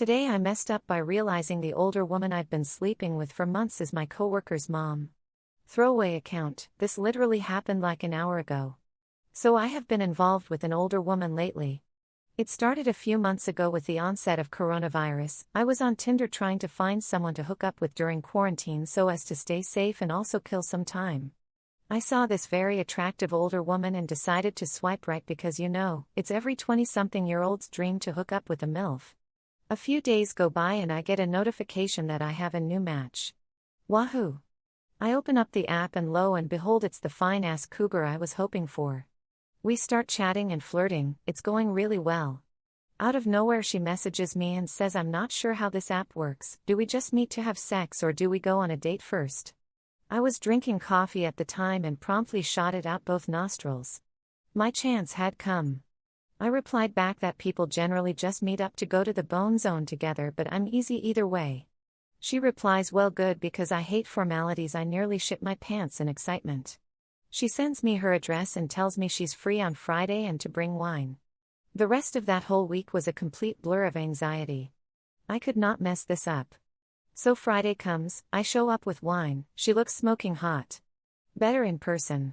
Today I messed up by realizing the older woman I've been sleeping with for months is my coworker's mom. Throwaway account, this literally happened like an hour ago. So I have been involved with an older woman lately. It started a few months ago with the onset of coronavirus. I was on Tinder trying to find someone to hook up with during quarantine so as to stay safe and also kill some time. I saw this very attractive older woman and decided to swipe right because it's every 20-something-year-old's dream to hook up with a MILF. A few days go by and I get a notification that I have a new match. Wahoo! I open up the app and lo and behold it's the fine-ass cougar I was hoping for. We start chatting and flirting, it's going really well. Out of nowhere she messages me and says I'm not sure how this app works, do we just meet to have sex or do we go on a date first? I was drinking coffee at the time and promptly shot it out both nostrils. My chance had come. I replied back that people generally just meet up to go to the bone zone together but I'm easy either way. She replies well good because I hate formalities. I nearly shit my pants in excitement. She sends me her address and tells me she's free on Friday and to bring wine. The rest of that whole week was a complete blur of anxiety. I could not mess this up. So Friday comes, I show up with wine, she looks smoking hot. Better in person.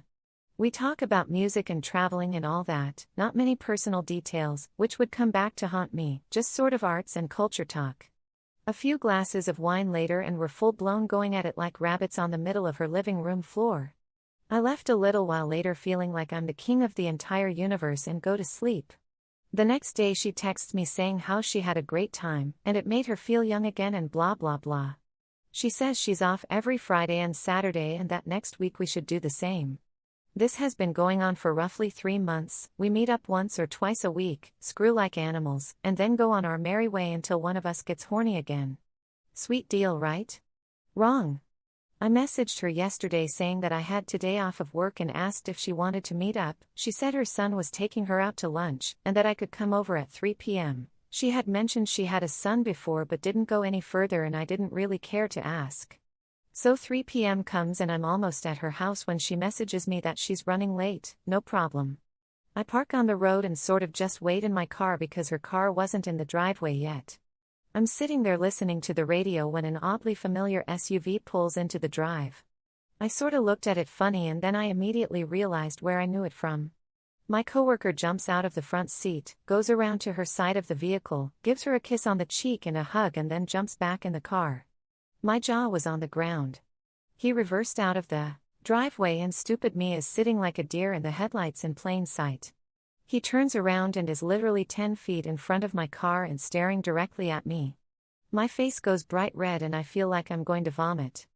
We talk about music and traveling and all that, not many personal details, which would come back to haunt me, just sort of arts and culture talk. A few glasses of wine later and we're full-blown going at it like rabbits on the middle of her living room floor. I left a little while later feeling like I'm the king of the entire universe and go to sleep. The next day she texts me saying how she had a great time, and it made her feel young again and blah blah blah. She says she's off every Friday and Saturday and that next week we should do the same. This has been going on for roughly 3 months, we meet up once or twice a week, screw like animals, and then go on our merry way until one of us gets horny again. Sweet deal, right? Wrong. I messaged her yesterday saying that I had today off of work and asked if she wanted to meet up. She said her son was taking her out to lunch, and that I could come over at 3 p.m. She had mentioned she had a son before but didn't go any further and I didn't really care to ask. So 3 p.m. comes and I'm almost at her house when she messages me that she's running late. No problem. I park on the road and sort of just wait in my car because her car wasn't in the driveway yet. I'm sitting there listening to the radio when an oddly familiar SUV pulls into the drive. I sorta looked at it funny and then I immediately realized where I knew it from. My coworker jumps out of the front seat, goes around to her side of the vehicle, gives her a kiss on the cheek and a hug and then jumps back in the car. My jaw was on the ground. He reversed out of the driveway and stupid me is sitting like a deer in the headlights in plain sight. He turns around and is literally 10 feet in front of my car and staring directly at me. My face goes bright red and I feel like I'm going to vomit.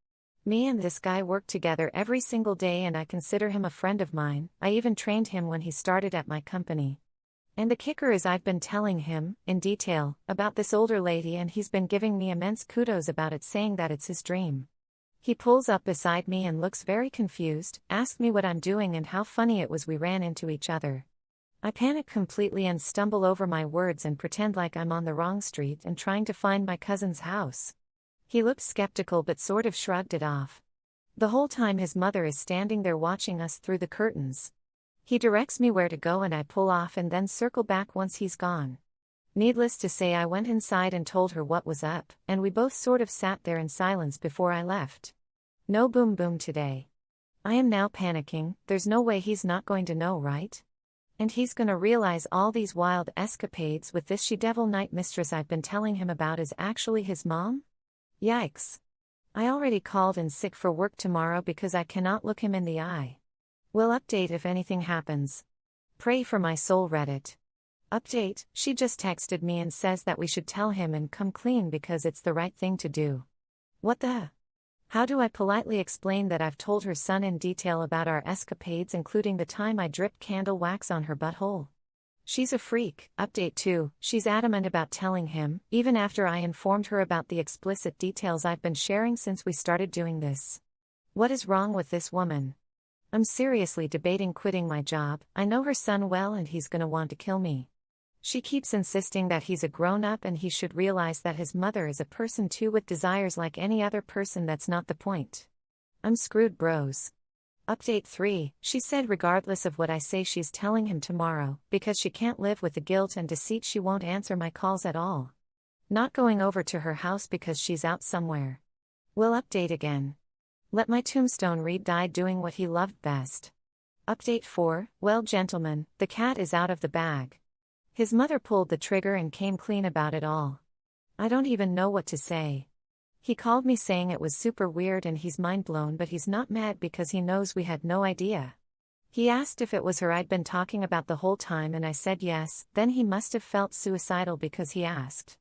Me and this guy work together every single day and I consider him a friend of mine. I even trained him when he started at my company. And the kicker is I've been telling him, in detail, about this older lady and he's been giving me immense kudos about it, saying that it's his dream. He pulls up beside me and looks very confused, asks me what I'm doing and how funny it was we ran into each other. I panic completely and stumble over my words and pretend like I'm on the wrong street and trying to find my cousin's house. He looked skeptical but sort of shrugged it off. The whole time his mother is standing there watching us through the curtains. He directs me where to go and I pull off and then circle back once he's gone. Needless to say I went inside and told her what was up, and we both sort of sat there in silence before I left. No boom boom today. I am now panicking, there's no way he's not going to know, right? And he's gonna realize all these wild escapades with this she-devil night mistress I've been telling him about is actually his mom? Yikes. I already called in sick for work tomorrow because I cannot look him in the eye. Will update if anything happens. Pray for my soul, Reddit. Update, she just texted me and says that we should tell him and come clean because it's the right thing to do. What the? How do I politely explain that I've told her son in detail about our escapades, including the time I dripped candle wax on her butthole? She's a freak. Update 2, she's adamant about telling him, even after I informed her about the explicit details I've been sharing since we started doing this. What is wrong with this woman? I'm seriously debating quitting my job. I know her son well and he's gonna want to kill me. She keeps insisting that he's a grown-up and he should realize that his mother is a person too with desires like any other person. That's not the point. I'm screwed, bros. Update 3, she said regardless of what I say she's telling him tomorrow, because she can't live with the guilt and deceit she won't answer my calls at all. Not going over to her house because she's out somewhere. Will update again. Let my tombstone read died doing what he loved best. Update 4, well gentlemen, the cat is out of the bag. His mother pulled the trigger and came clean about it all. I don't even know what to say. He called me saying it was super weird and he's mind blown, but he's not mad because he knows we had no idea. He asked if it was her I'd been talking about the whole time and I said yes, then he must have felt suicidal because he asked.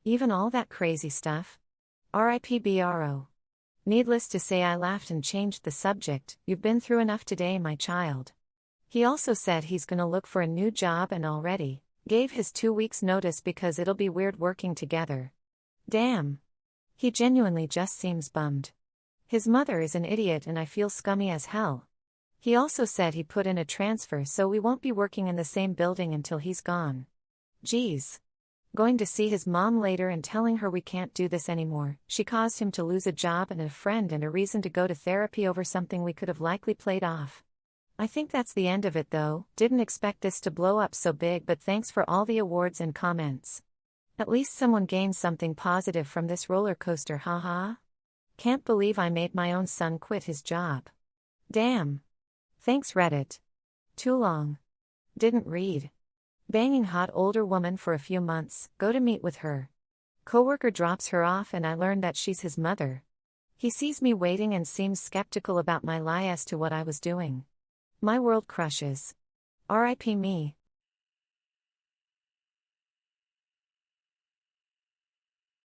Even all that crazy stuff? RIP BRO. Needless to say I laughed and changed the subject, you've been through enough today my child. He also said he's gonna look for a new job and already gave his 2 weeks notice because it'll be weird working together. Damn. He genuinely just seems bummed. His mother is an idiot and I feel scummy as hell. He also said he put in a transfer so we won't be working in the same building until he's gone. Geez. Going to see his mom later and telling her we can't do this anymore. She caused him to lose a job and a friend and a reason to go to therapy over something we could have likely played off. I think that's the end of it though, didn't expect this to blow up so big, but thanks for all the awards and comments. At least someone gained something positive from this roller coaster, haha. Can't believe I made my own son quit his job. Damn. Thanks Reddit. Too long. Didn't read. Banging hot older woman for a few months, go to meet with her. Coworker drops her off and I learn that she's his mother. He sees me waiting and seems skeptical about my lie as to what I was doing. My world crushes. RIP me.